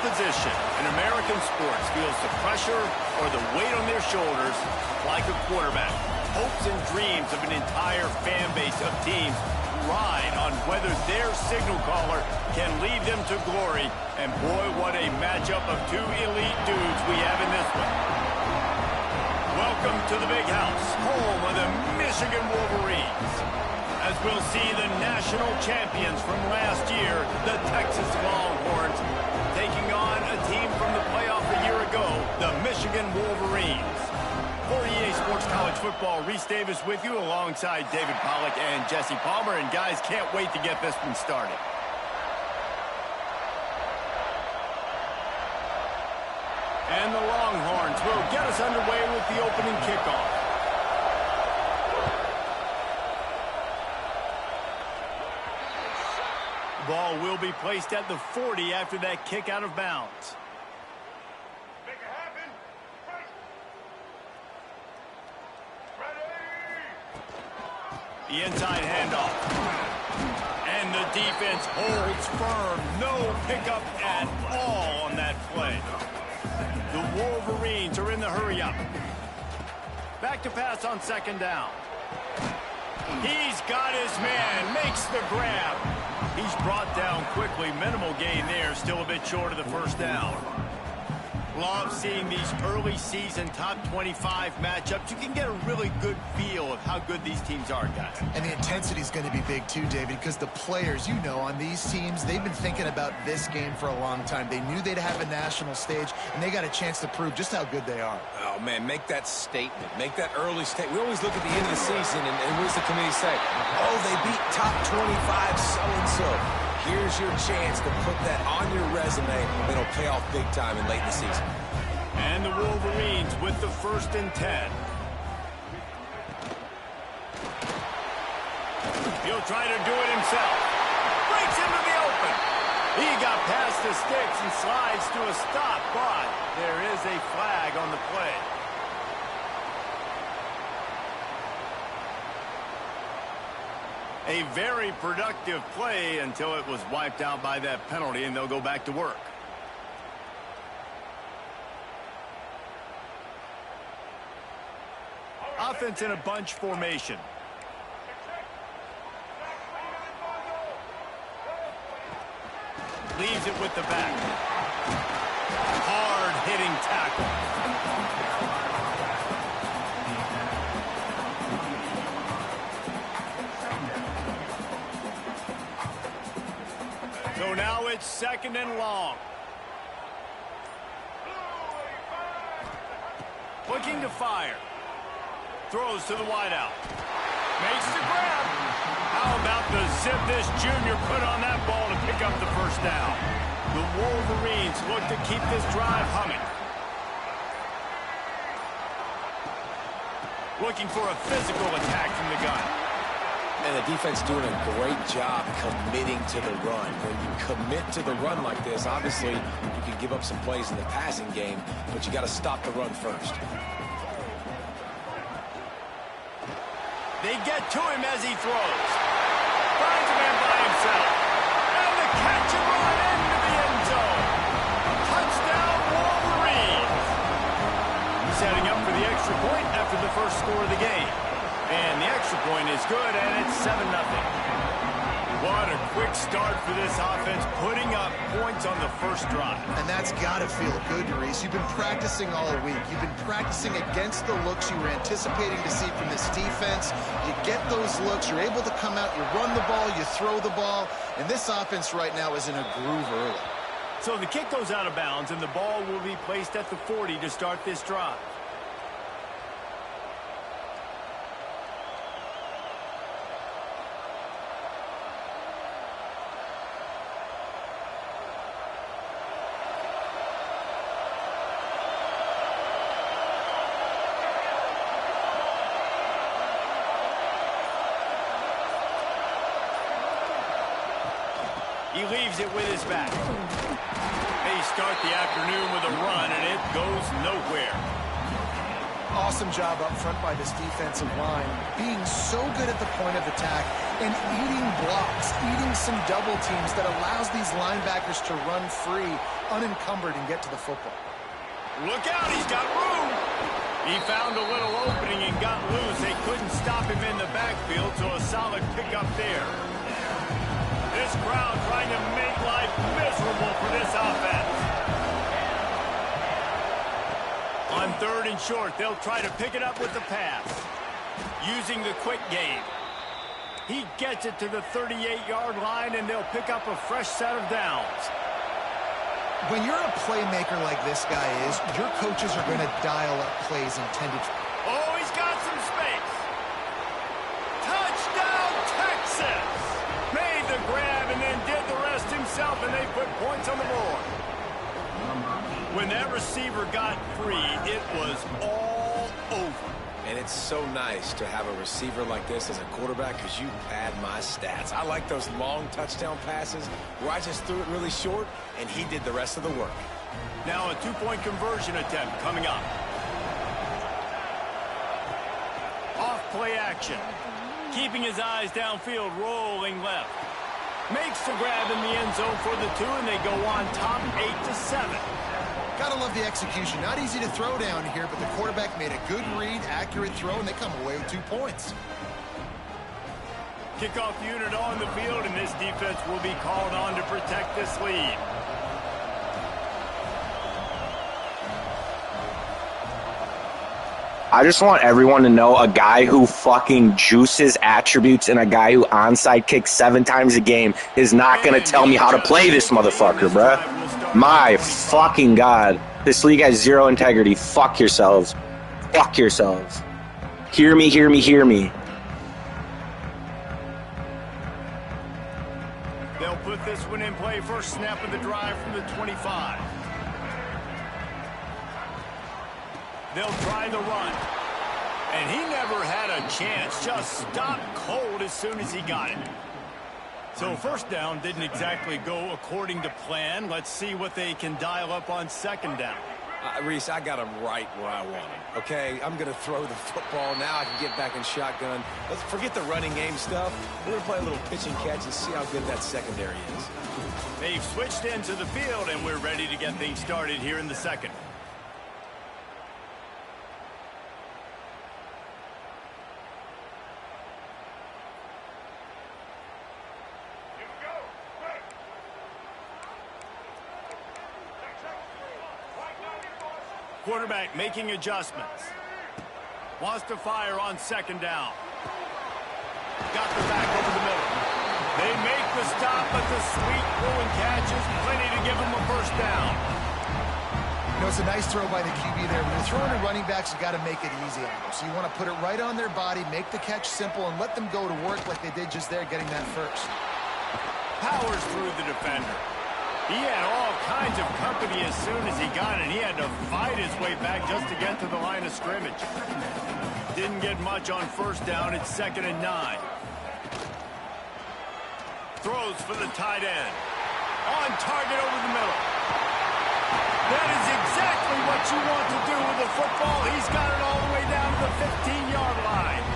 position in American sports feels the pressure or the weight on their shoulders like a quarterback. Hopes and dreams of an entire fan base of teams ride on whether their signal caller can lead them to glory. And boy, what a matchup of two elite dudes we have in this one. Welcome to the Big House, home of the Michigan Wolverines. As we'll see the national champions from last year, the Texas Longhorns, taking on a team from the playoff a year ago, the Michigan Wolverines. For EA Sports College Football, Reese Davis with you alongside David Pollack and Jesse Palmer. And guys, can't wait to get this one started. And the Longhorns will get us underway with the opening kickoff. The ball will be placed at the 40 after that kick out of bounds. The inside handoff. And the defense holds firm. No pickup at all on that play. The Wolverines are in the hurry-up. Back to pass on second down. He's got his man. Makes the grab. He's brought down quickly. Minimal gain there. Still a bit short of the first down. Love seeing these early season top 25 matchups. You can get a really good feel of how good these teams are, guys. And the intensity is going to be big too, David, because the players, you know, on these teams, they've been thinking about this game for a long time. They knew they'd have a national stage, and they got a chance to prove just how good they are. Oh, man, make that statement. Make that early statement. We always look at the end of the season, and what does the committee say? Oh, they beat top 25 so-and-so. Here's your chance to put that on your resume, and it'll pay off big time in late in the season. And the Wolverines with the 1st and 10. He'll try to do it himself. Breaks into the open. He got past the sticks and slides to a stop, but there is a flag on the play. A very productive play until it was wiped out by that penalty, and they'll go back to work. Offense in a bunch formation. Leaves it with the back. Hard-hitting tackle. So now it's 2nd and long. Looking to fire. Throws to the wideout. Makes the grab. How about the zip this junior put on that ball to pick up the first down? The Wolverines look to keep this drive humming. Looking for a physical attack from the gun. And the defense doing a great job committing to the run. When you commit to the run like this, obviously you can give up some plays in the passing game, but you got to stop the run first. They get to him as he throws. Finds a man by himself. And the catch and run into the end zone. Touchdown, Wolverines. Setting up for the extra point after the first score of the game. And the extra point is good, and it's 7-0. What a quick start for this offense, putting up points on the first drive. And that's got to feel good, Reese. You've been practicing all week. You've been practicing against the looks you were anticipating to see from this defense. You get those looks, you're able to come out, you run the ball, you throw the ball, and this offense right now is in a groove early. So the kick goes out of bounds, and the ball will be placed at the 40 to start this drive. He leaves it with his back. They start the afternoon with a run, and it goes nowhere. Awesome job up front by this defensive line, being so good at the point of attack and eating blocks, eating some double teams that allows these linebackers to run free, unencumbered, and get to the football. Look out, he's got room. He found a little opening and got loose. They couldn't stop him in the backfield, so a solid pickup there. This crowd trying to make life miserable for this offense. On 3rd and short, they'll try to pick it up with the pass. Using the quick game. He gets it to the 38-yard line, and they'll pick up a fresh set of downs. When you're a playmaker like this guy is, your coaches are going to dial up plays intended. Oh, he's got some space. Touchdown, Texas! Made the grab and then did the rest himself, and they put points on the board. When that receiver got free, it was all over. And it's so nice to have a receiver like this as a quarterback because you pad my stats. I like those long touchdown passes where I just threw it really short and he did the rest of the work. Now a 2-point conversion attempt coming up. Off play action. Keeping his eyes downfield, rolling left. Makes the grab in the end zone for the 2, and they go on top 8-7. Gotta love the execution. Not easy to throw down here, but the quarterback made a good read, accurate throw, and they come away with 2 points. Kickoff unit on the field, and this defense will be called on to protect this lead. I just want everyone to know a guy who fucking juices attributes and a guy who onside kicks 7 times a game is not going to tell me how to play this motherfucker, bruh. My fucking God. This league has 0 integrity. Fuck yourselves. Fuck yourselves. Hear me, hear me, hear me. They'll put this one in play. First snap of the drive from the 25. They'll try the run. And he never had a chance. Just stopped cold as soon as he got it. So first down didn't exactly go according to plan. Let's see what they can dial up on 2nd down. Reese, I got him right where I want him. Okay, I'm going to throw the football. Now I can get back in shotgun. Let's forget the running game stuff. We're going to play a little pitch and catch and see how good that secondary is. They've switched into the field, and we're ready to get things started here in the 2nd. Quarterback making adjustments. Wants to fire on 2nd down. Got the back over the middle. They make the stop, but the sweet throwing catch is plenty to give them a first down. You know, it's a nice throw by the QB there. When you're throwing to running backs, you got to make it easy on them. So you want to put it right on their body, make the catch simple, and let them go to work like they did just there, getting that first. Powers through the defender. He had all kinds of company as soon as he got it. He had to fight his way back just to get to the line of scrimmage. Didn't get much on 1st down. It's 2nd and 9. Throws for the tight end. On target over the middle. That is exactly what you want to do with the football. He's got it all the way down to the 15-yard line.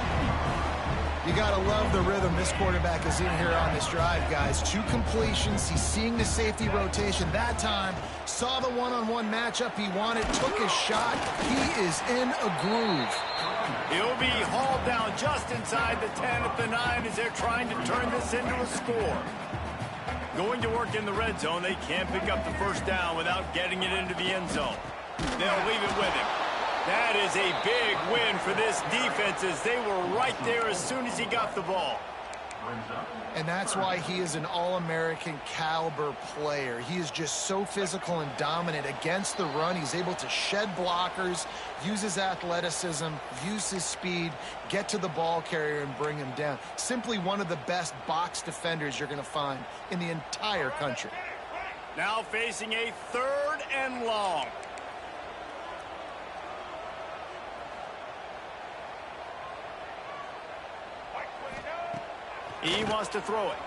You got to love the rhythm this quarterback is in here on this drive, guys. 2 completions. He's seeing the safety rotation that time. Saw the one-on-one matchup he wanted. Took his shot. He is in a groove. He'll be hauled down just inside the 10 at the 9 as they're trying to turn this into a score. Going to work in the red zone. They can't pick up the first down without getting it into the end zone. They'll leave it with him. That is a big win for this defense as they were right there as soon as he got the ball. And that's why he is an All-American caliber player. He is just so physical and dominant against the run. He's able to shed blockers, use his athleticism, use his speed, get to the ball carrier and bring him down. Simply one of the best box defenders you're going to find in the entire country. Now facing a 3rd and long. He wants to throw it.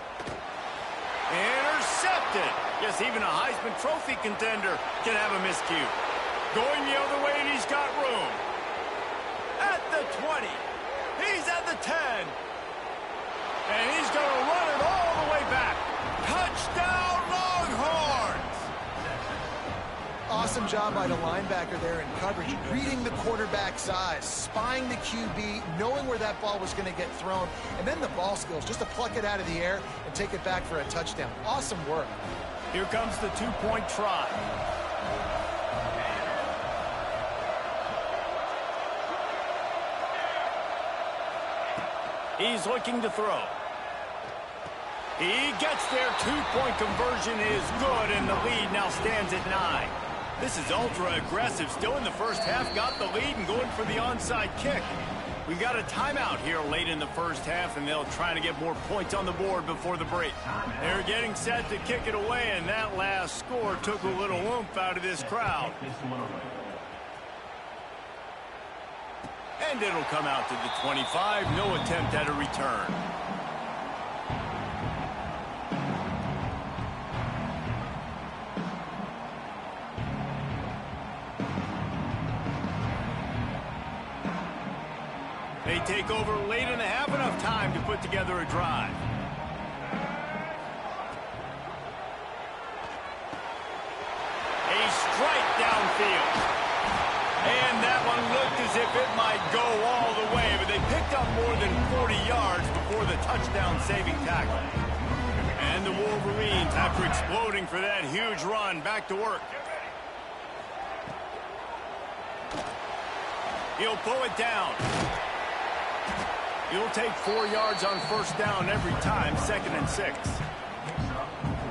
Intercepted. Yes, even a Heisman Trophy contender can have a miscue. Going the other way, and he's got room. the 20. He's at the 10. And he's going to run it all the way back. Touchdown, Longhorns! Awesome job by the linebacker there in coverage, reading the quarterback's eyes, spying the QB, knowing where that ball was going to get thrown, and then the ball skills, just to pluck it out of the air and take it back for a touchdown. Awesome work. Here comes the two-point try. He's looking to throw. He gets there. Two-point conversion is good, and the lead now stands at 9. This is ultra-aggressive. Still in the first half, got the lead and going for the onside kick. We've got a timeout here late in the first half, and they'll try to get more points on the board before the break. They're getting set to kick it away, and that last score took a little oomph out of this crowd. And it'll come out to the 25. No attempt at a return. They take over late and have enough time to put together a drive. A strike downfield. And that one looked as if it might go all the way, but they picked up more than 40 yards before the touchdown-saving tackle. And the Wolverines, after exploding for that huge run, back to work. He'll pull it down. He'll take 4 yards on first down every time, 2nd and 6.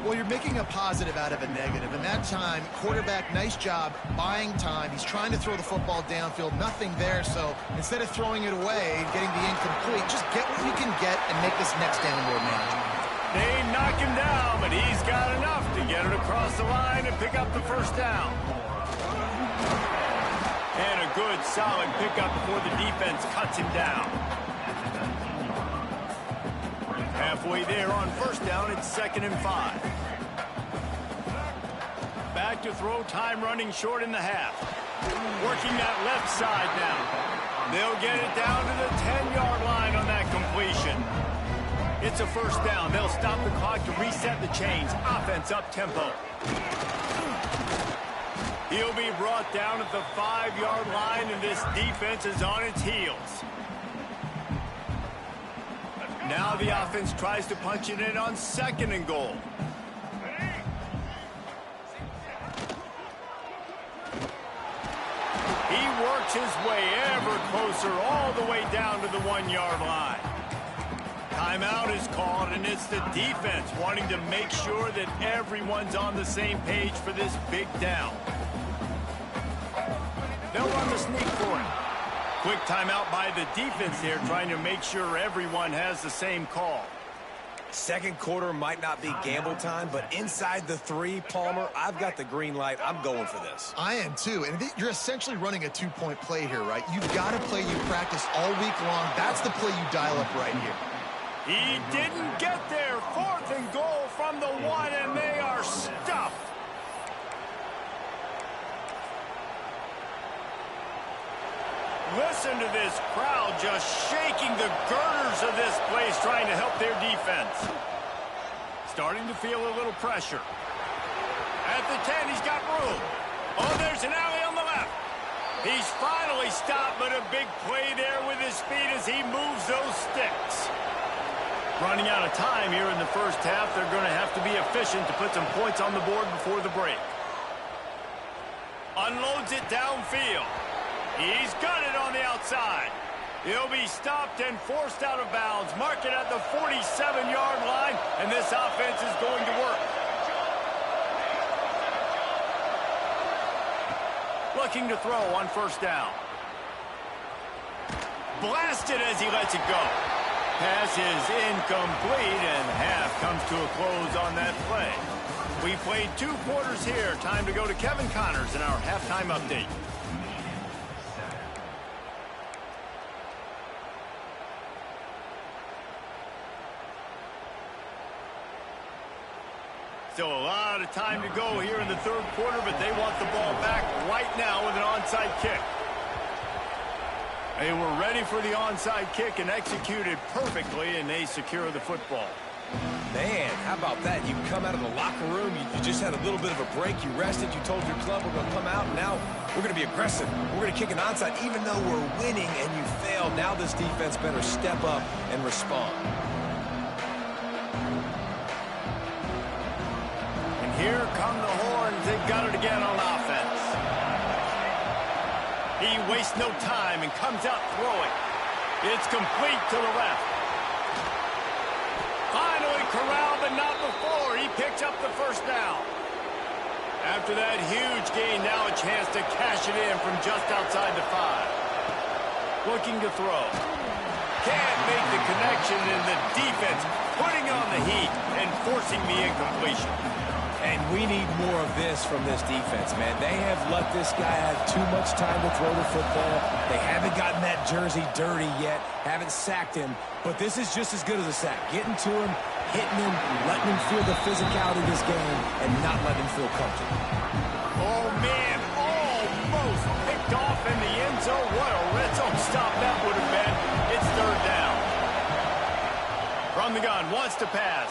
Well, you're making a positive out of a negative, and that time, quarterback, nice job buying time. He's trying to throw the football downfield, nothing there, so instead of throwing it away and getting the incomplete, just get what you can get and make this next down more manageable. They knock him down, but he's got enough to get it across the line and pick up the first down. And a good, solid pickup before the defense cuts him down. Halfway there on first down, it's 2nd and 5. Back to throw, time running short in the half. Working that left side now. They'll get it down to the 10-yard line on that completion. It's a first down. They'll stop the clock to reset the chains. Offense up-tempo. He'll be brought down at the 5-yard line, and this defense is on its heels. Now the offense tries to punch it in on 2nd and goal. He works his way ever closer all the way down to the 1-yard line. Timeout is called, and it's the defense wanting to make sure that everyone's on the same page for this big down. They'll run the sneak for him. Quick timeout by the defense there, trying to make sure everyone has the same call. Second quarter might not be gamble time, but inside the 3, Palmer, I've got the green light. I'm going for this. I am too, and you're essentially running a 2-point play here, right? You've got to play you practice all week long. That's the play you dial up right here. He didn't get there. 4th and goal from the 1, and they are stuffed. Listen to this crowd just shaking the girders of this place, trying to help their defense. Starting to feel a little pressure. At the 10, he's got room. Oh, there's an alley on the left. He's finally stopped, but a big play there with his speed as he moves those sticks. Running out of time here in the first half. They're going to have to be efficient to put some points on the board before the break. Unloads it downfield. He's got it on the outside. He'll be stopped and forced out of bounds. Mark it at the 47-yard line, and this offense is going to work. Looking to throw on first down. Blasted as he lets it go. Pass is incomplete, and half comes to a close on that play. We played 2 quarters here. Time to go to Kevin Connors in our halftime update. Still a lot of time to go here in the 3rd quarter, but they want the ball back right now with an onside kick. They were ready for the onside kick and executed perfectly, and they secure the football. Man, how about that? You come out of the locker room, you just had a little bit of a break, you rested, you told your club we're going to come out, and now we're going to be aggressive. We're going to kick an onside even though we're winning and you failed. Now this defense better step up and respond. And here come the horns. They've got it again on offense. He wastes no time and comes out throwing. It's complete to the left. Finally corralled, but not before. He picks up the first down. After that huge gain, now a chance to cash it in from just outside the 5. Looking to throw. Can't make the connection, and the defense putting on the heat and forcing the incompletion. And we need more of this from this defense, man. They have let this guy have too much time to throw the football. They haven't gotten that jersey dirty yet, haven't sacked him. But this is just as good as a sack. Getting to him, hitting him, letting him feel the physicality of this game, and not letting him feel comfortable. Oh, man, almost picked off in the end zone. What a red zone stop that would have been. It's third down. From the gun, wants to pass.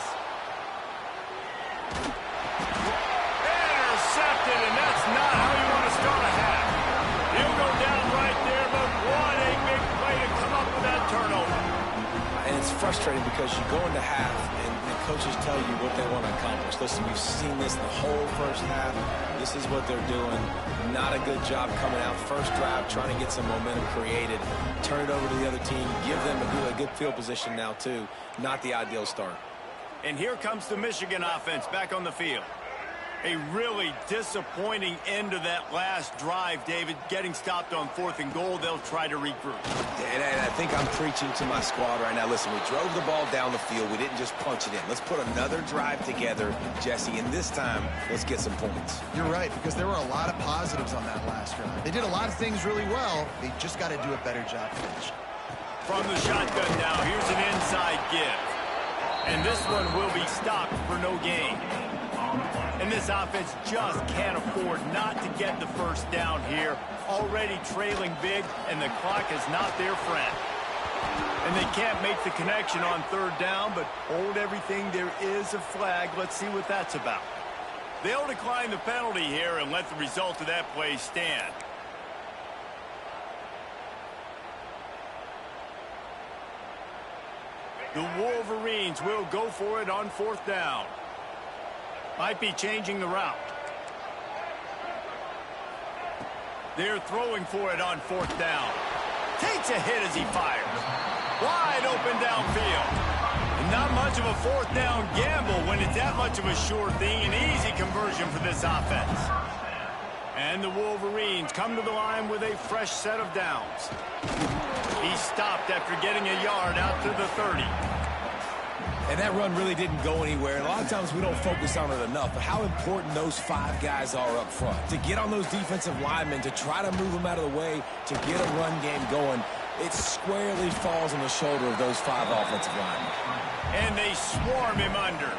Intercepted, and that's not how you want to start a half. He'll go down right there, but what a big play to come up with that turnover. And it's frustrating because you go into half and coaches tell you what they want to accomplish. Listen, we've seen this the whole first half. This is what they're doing. Not a good job coming out first drive, trying to get some momentum created. Turn it over to the other team. Give them a good field position now, too. Not the ideal start. And here comes the Michigan offense back on the field. A really disappointing end of that last drive, David. Getting stopped on 4th and goal, they'll try to regroup. And I think I'm preaching to my squad right now. Listen, we drove the ball down the field. We didn't just punch it in. Let's put another drive together, Jesse, and this time, let's get some points. You're right, because there were a lot of positives on that last drive. They did a lot of things really well. They just got to do a better job finishing. From the shotgun now, here's an inside give. And this one will be stopped for no gain. And this offense just can't afford not to get the first down here. Already trailing big, and the clock is not their friend. And they can't make the connection on 3rd down, but hold everything. There is a flag. Let's see what that's about. They'll decline the penalty here and let the result of that play stand. The Wolverines will go for it on 4th down. Might be changing the route. They're throwing for it on 4th down. Takes a hit as he fires. Wide open downfield. And not much of a 4th down gamble when it's that much of a sure thing. An easy conversion for this offense. And the Wolverines come to the line with a fresh set of downs. He stopped after getting a yard out to the 30. And that run really didn't go anywhere. And a lot of times we don't focus on it enough. But how important those 5 guys are up front. To get on those defensive linemen, to try to move them out of the way, to get a run game going, it squarely falls on the shoulder of those 5 offensive linemen. And they swarm him under.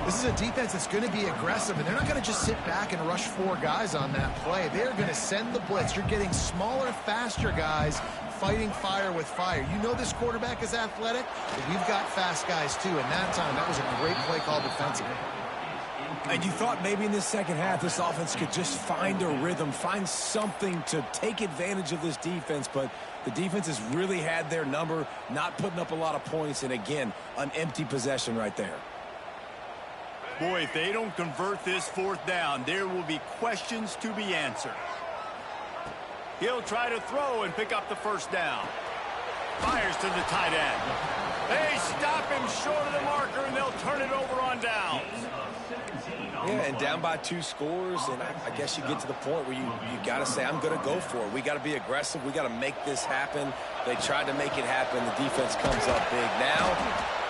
This is a defense that's going to be aggressive, and they're not going to just sit back and rush 4 guys on that play. They're going to send the blitz. You're getting smaller, faster guys fighting fire with fire. You know this quarterback is athletic, but we've got fast guys too, and that time, that was a great play call defensively. And you thought maybe in this second half this offense could just find a rhythm, find something to take advantage of this defense, but the defense has really had their number, not putting up a lot of points, and again, an empty possession right there. Boy, if they don't convert this 4th down, there will be questions to be answered. He'll try to throw and pick up the first down. Fires to the tight end. They stop him short of the marker, and they'll turn it over on downs. Yeah, and down by 2 scores, and I guess you get to the point where you got to say, I'm going to go for it. We got to be aggressive. We got to make this happen. They tried to make it happen. The defense comes up big. Now,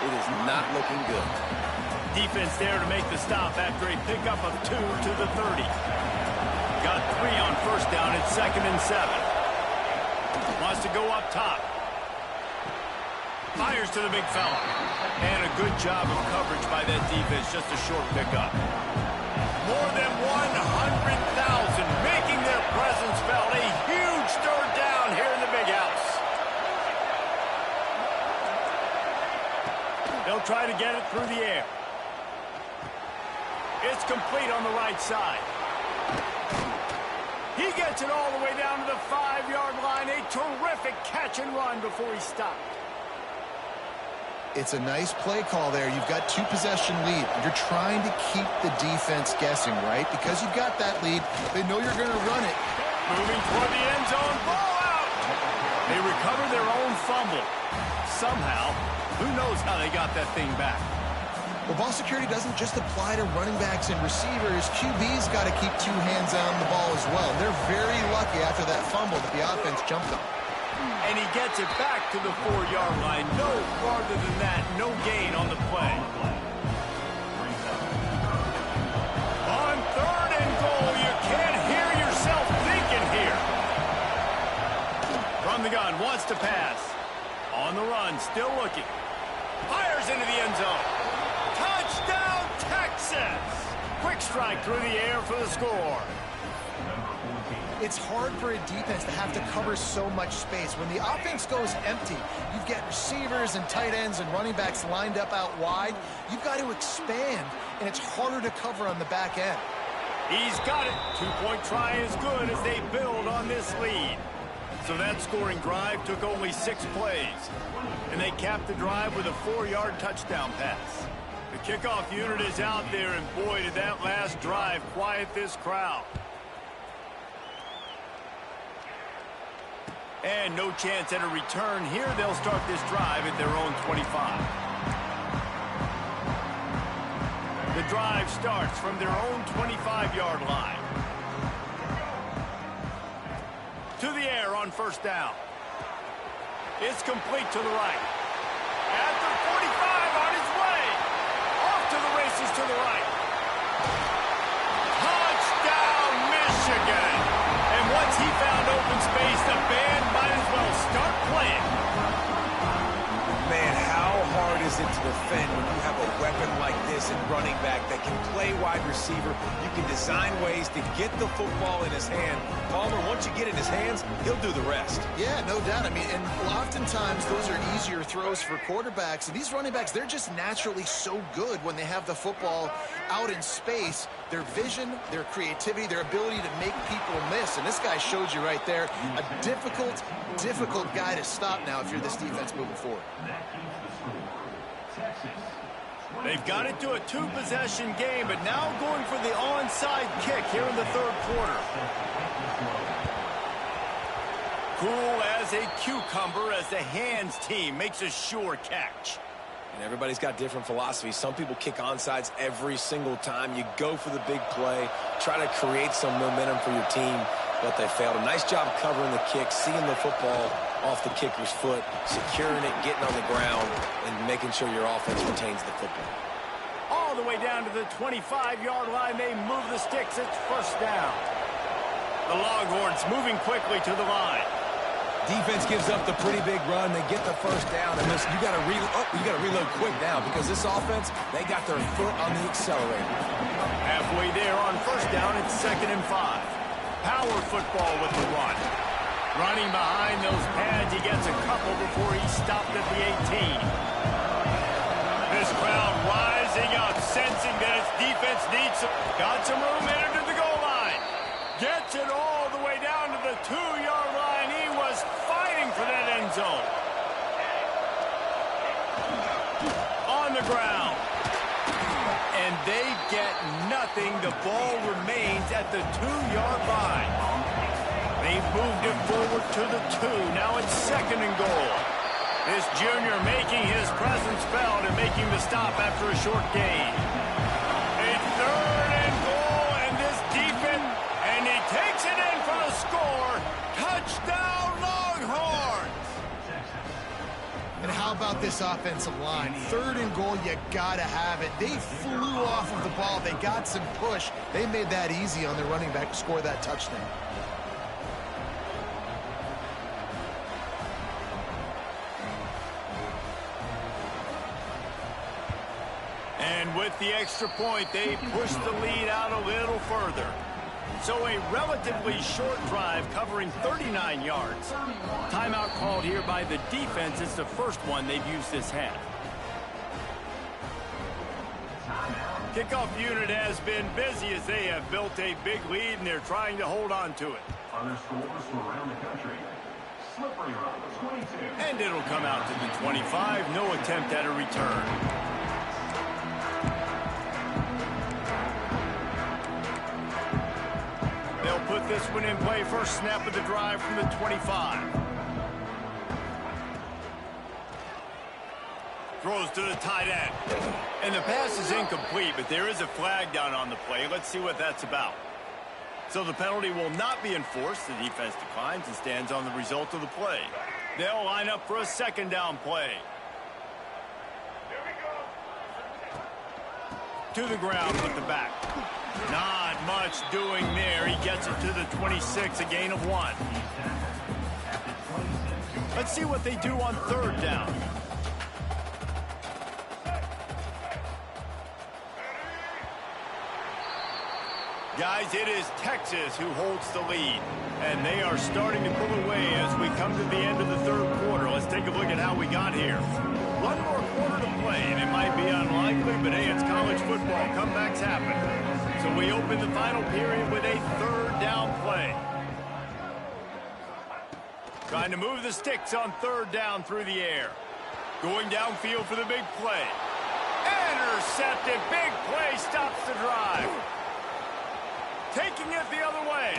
it is not looking good. Defense there to make the stop after a pickup of 2 to the 30. Got 3 on first down at 2nd and 7. Wants to go up top. Fires to the big fella. And a good job of coverage by that defense. Just a short pickup. More than 100,000 making their presence felt. A huge 3rd down here in the Big complete on the right side. He gets it all the way down to the 5-yard line. A terrific catch and run before he stopped. It's a nice play call there. You've got 2-possession lead. You're trying to keep the defense guessing, right? Because you've got that lead, they know you're going to run it. Moving toward the end zone. Ball out. They recover their own fumble. Somehow, who knows how they got that thing back. Well, ball security doesn't just apply to running backs and receivers. QB's got to keep 2 hands on the ball as well. They're very lucky after that fumble that the offense jumped on. And he gets it back to the 4-yard line. No farther than that. No gain on the play. On 3rd and goal, you can't hear yourself thinking here. From the gun, wants to pass. On the run, still looking. Fires into the end zone. Touchdown, Texas! Quick strike through the air for the score. It's hard for a defense to have to cover so much space. When the offense goes empty, you've got receivers and tight ends and running backs lined up out wide. You've got to expand, and it's harder to cover on the back end. He's got it. 2-point try is good as they build on this lead. So that scoring drive took only 6 plays. And they capped the drive with a 4-yard touchdown pass. The kickoff unit is out there, and boy, did that last drive quiet this crowd. And no chance at a return here. They'll start this drive at their own 25. The drive starts from their own 25-yard line. To the air on 1st down. It's complete to the right. At the 45 on his way. Off to the races to the right. Touchdown, Michigan. And once he found open space, the band might as well start playing. Man, how hard is it to defend when you have a weapon like this in running back that can play wide receiver? You can design ways to get the football in his hand. Palmer, once you get it in his hands, he'll do the rest. Yeah, no doubt. I mean, and oftentimes those are easier throws for quarterbacks. And these running backs, they're just naturally so good when they have the football out in space. Their vision, their creativity, their ability to make people miss. And this guy showed you right there, a difficult guy to stop now if you're this defense moving forward. They've got it to a 2-possession game, but now going for the onside kick here in the 3rd quarter. Cool as a cucumber as the hands team makes a sure catch. And everybody's got different philosophies. Some people kick onsides every single time. You go for the big play, try to create some momentum for your team, but they failed. A nice job covering the kick, seeing the football off the kicker's foot, securing it, getting on the ground, and making sure your offense retains the football. All the way down to the 25-yard line, they move the sticks. It's 1st down. The Longhorns moving quickly to the line. Defense gives up the pretty big run. They get the 1st down, and listen, you got to reload quick now because this offense, they got their foot on the accelerator. Halfway there on 1st down, it's 2nd and 5. Power football with the run. Running behind those pads, he gets a couple before he stopped at the 18. This crowd rising up, sensing that its defense needs some. Got some room, entered to the goal line. Gets it all the way down to the 2-yard line. He was fighting for that end zone. On the ground. And they get nothing. The ball remains at the 2-yard line. They've moved it forward to the 2. Now it's 2nd and goal. This junior making his presence felt and making the stop after a short gain. It's 3rd and goal, and this defense, and he takes it in for the score. Touchdown, Longhorns! And how about this offensive line? 3rd and goal, you gotta have it. They flew off of the ball. They got some push. They made that easy on their running back to score that touchdown. And with the extra point, they push the lead out a little further. So a relatively short drive covering 39 yards. Timeout called here by the defense. It's the first one they've used this half. Kickoff unit has been busy as they have built a big lead, and they're trying to hold on to it. Other scores from around the country. Slippery rock, 22. And it'll come out to the 25. No attempt at a return. They'll put this one in play. First snap of the drive from the 25. Throws to the tight end. And the pass is incomplete, but there is a flag down on the play. Let's see what that's about. So the penalty will not be enforced. The defense declines and stands on the result of the play. They'll line up for a second down play. To the ground with the back. Not much doing there. He gets it to the 26, a gain of 1. Let's see what they do on third down. Guys, it is Texas who holds the lead, and they are starting to pull away as we come to the end of the third quarter. Let's take a look at how we got here. One more quarter to play, and it might be unlikely, but hey, it's college football. Comebacks happen. So we open the final period with a third down play. Trying to move the sticks on third down through the air. Going downfield for the big play. Intercepted. Big play stops the drive. Taking it the other way.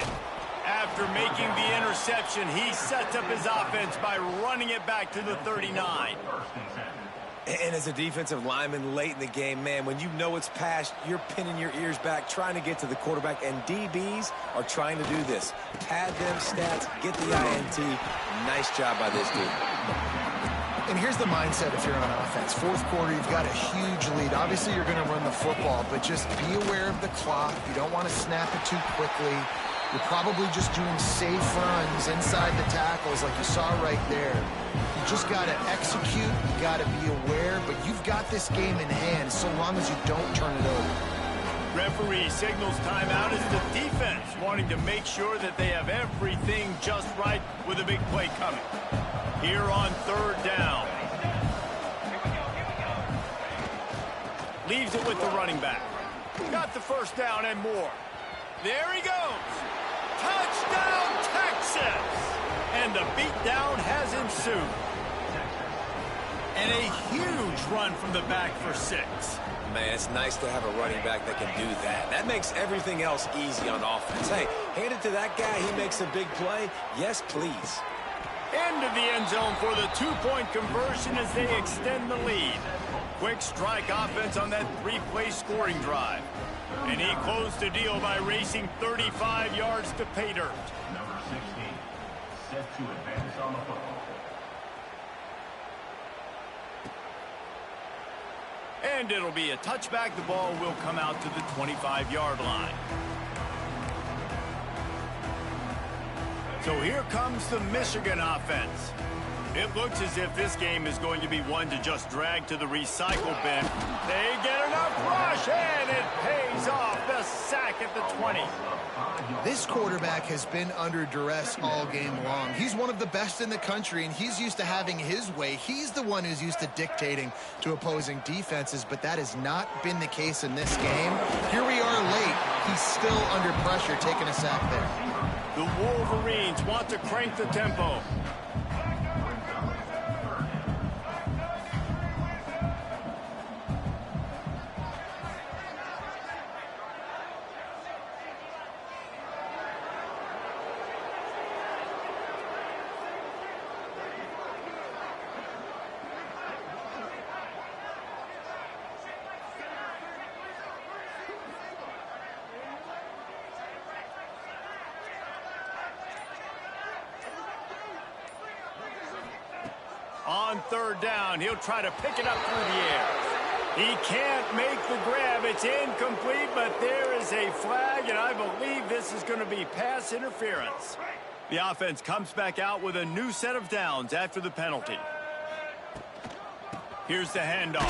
After making the interception, he sets up his offense by running it back to the 39. And as a defensive lineman late in the game, man, when you know it's past, you're pinning your ears back, trying to get to the quarterback, and DBs are trying to do this. Pad them stats, get the INT. Nice job by this dude. And here's the mindset if you're on offense. Fourth quarter, you've got a huge lead. Obviously, you're going to run the football, but just be aware of the clock. You don't want to snap it too quickly. You're probably just doing safe runs inside the tackles like you saw right there. You just got to execute. You got to be aware, but you've got this game in hand so long as you don't turn it over. Referee signals timeout as the defense wanting to make sure that they have everything just right with a big play coming. Here on third down. Leaves it with the running back. Got the first down and more. There he goes. Touchdown, Texas! And the beatdown has ensued. And a huge run from the back for 6. Man, it's nice to have a running back that can do that. That makes everything else easy on offense. Hey, hand it to that guy. He makes a big play. Yes, please. Into the end zone for the 2-point conversion as they extend the lead. Quick strike offense on that 3-play scoring drive. And he closed the deal by racing 35 yards to pay dirt. Number 16, set to advance on the football. And it'll be a touchback. The ball will come out to the 25-yard line. So here comes the Michigan offense. It looks as if this game is going to be one to just drag to the recycle bin. They get enough rush, and it pays off. The sack at the 20. This quarterback has been under duress all game long. He's one of the best in the country, and he's used to having his way. He's the one who's used to dictating to opposing defenses, but that has not been the case in this game. Here we are late. He's still under pressure, taking a sack there. The Wolverines want to crank the tempo. On third down, he'll try to pick it up through the air. He can't make the grab. It's incomplete, but there is a flag, and I believe this is going to be pass interference. The offense comes back out with a new set of downs after the penalty. Here's the handoff.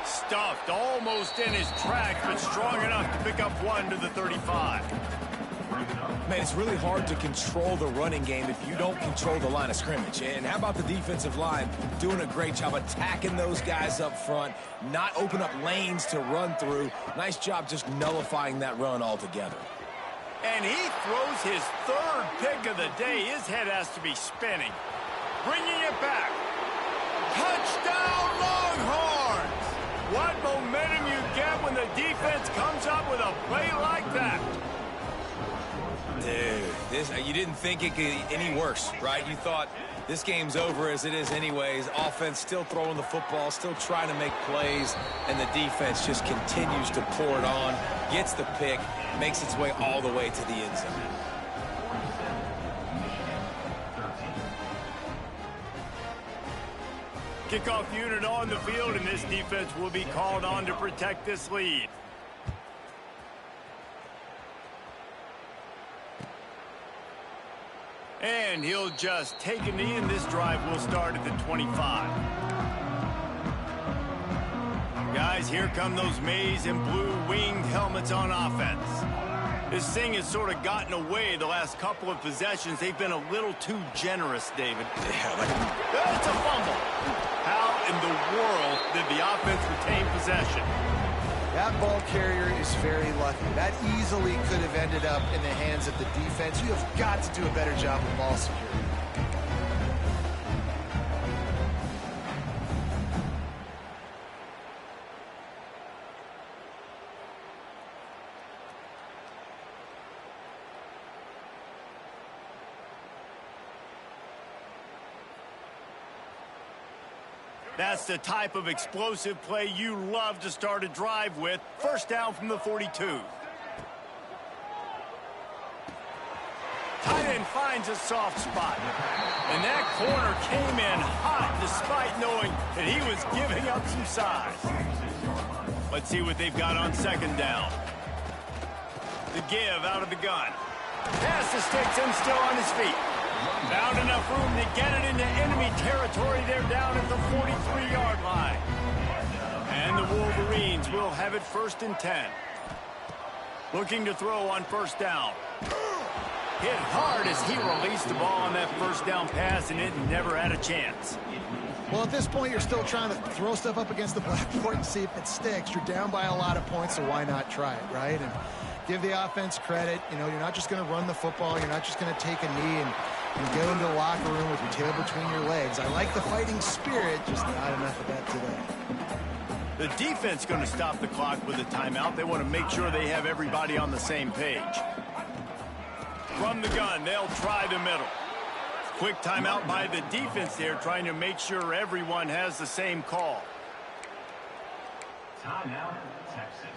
Stuffed almost in his tracks, but strong enough to pick up 1 to the 35. Man, it's really hard to control the running game if you don't control the line of scrimmage. And how about the defensive line doing a great job attacking those guys up front, not open up lanes to run through. Nice job just nullifying that run altogether. And he throws his third pick of the day. His head has to be spinning. Bringing it back. Touchdown, Longhorns! What momentum you get when the defense comes up with a play like that. Dude, you didn't think it could get any worse, right? You thought this game's over as it is anyways. Offense still throwing the football, still trying to make plays, and the defense just continues to pour it on, gets the pick, makes its way all the way to the end zone. Kickoff unit on the field, and this defense will be called on to protect this lead. And he'll just take a knee, and this drive will start at the 25. Guys, here come those maize and blue winged helmets on offense. This thing has sort of gotten away the last couple of possessions. They've been a little too generous, David. That's a fumble. How in the world did the offense retain possession? That ball carrier is very lucky. That easily could have ended up in the hands of the defense. You have got to do a better job of ball security. That's the type of explosive play you love to start a drive with. First down from the 42. Tight end finds a soft spot. And that corner came in hot despite knowing that he was giving up some size. Let's see what they've got on second down. The give out of the gun. Pass the sticks and still on his feet. Found enough room to get it into enemy territory. They're down at the 43-yard line. And the Wolverines will have it 1st and 10. Looking to throw on first down. Hit hard as he released the ball on that first down pass, and it never had a chance. Well, at this point, you're still trying to throw stuff up against the blackboard and see if it sticks. You're down by a lot of points, so why not try it, right? And give the offense credit. You know, you're not just going to run the football. You're not just going to take a knee and go into the locker room with your tail between your legs. I like the fighting spirit, just not enough of that today. The defense going to stop the clock with a timeout. They want to make sure they have everybody on the same page. From the gun, they'll try the middle. Quick timeout by the defense there, trying to make sure everyone has the same call. Timeout, Texas.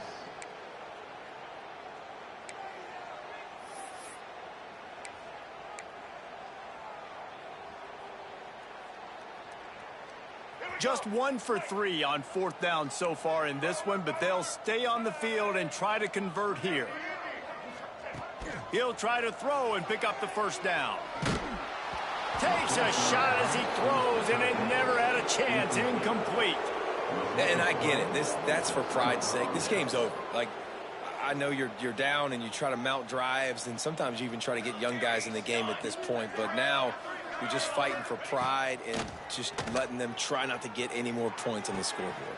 Just 1 for 3 on 4th down so far in this one, but they'll stay on the field and try to convert here. He'll try to throw and pick up the first down. Takes a shot as he throws, and it never had a chance. Incomplete. And I get it. That's for pride's sake. This game's over. Like, I know you're down and you try to mount drives, and sometimes you even try to get young guys in the game at this point. But now you're just fighting for pride and just letting them try not to get any more points on the scoreboard.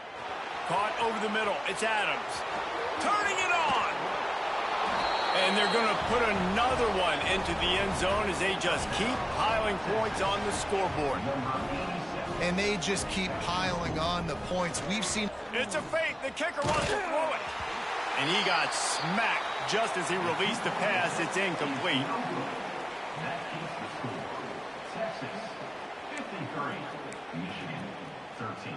Caught over the middle. It's Adams. Turning it on. And they're going to put another one into the end zone as they just keep piling points on the scoreboard. And they just keep piling on the points. We've seen... It's a fake. The kicker wants to throw it. And he got smacked just as he released the pass. It's incomplete. That keeps the score. Texas 53, Michigan 13.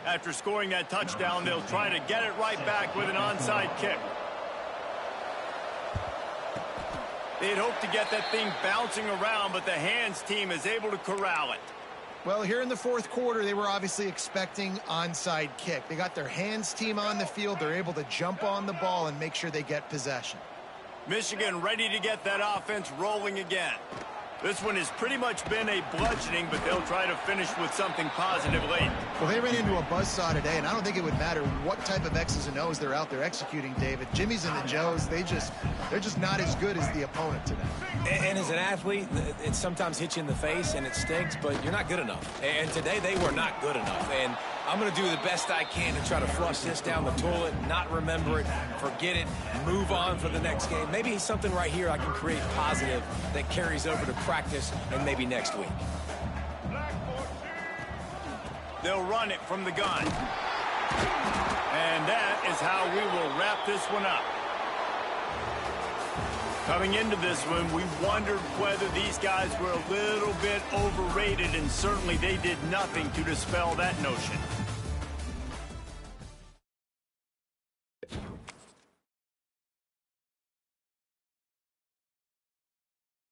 After scoring that touchdown, they'll try to get it right back with an onside kick. They'd hoped to get that thing bouncing around, but the hands team is able to corral it. Well, here in the 4th quarter, they were obviously expecting onside kick. They got their hands team on the field. They're able to jump on the ball and make sure they get possession. Michigan ready to get that offense rolling again. This one has pretty much been a bludgeoning, but they'll try to finish with something positive late. Well, they ran into a buzzsaw today, and I don't think it would matter what type of X's and O's they're out there executing, David. Jimmy's and the Joes, they're just not as good as the opponent today. And as an athlete, it sometimes hits you in the face and it stinks, but you're not good enough. And today they were not good enough. And I'm going to do the best I can to try to flush this down the toilet, not remember it, forget it, move on for the next game. Maybe something right here I can create positive that carries over to practice and maybe next week. They'll run it from the gun. And that is how we will wrap this one up. Coming into this one, we wondered whether these guys were a little bit overrated, and certainly they did nothing to dispel that notion.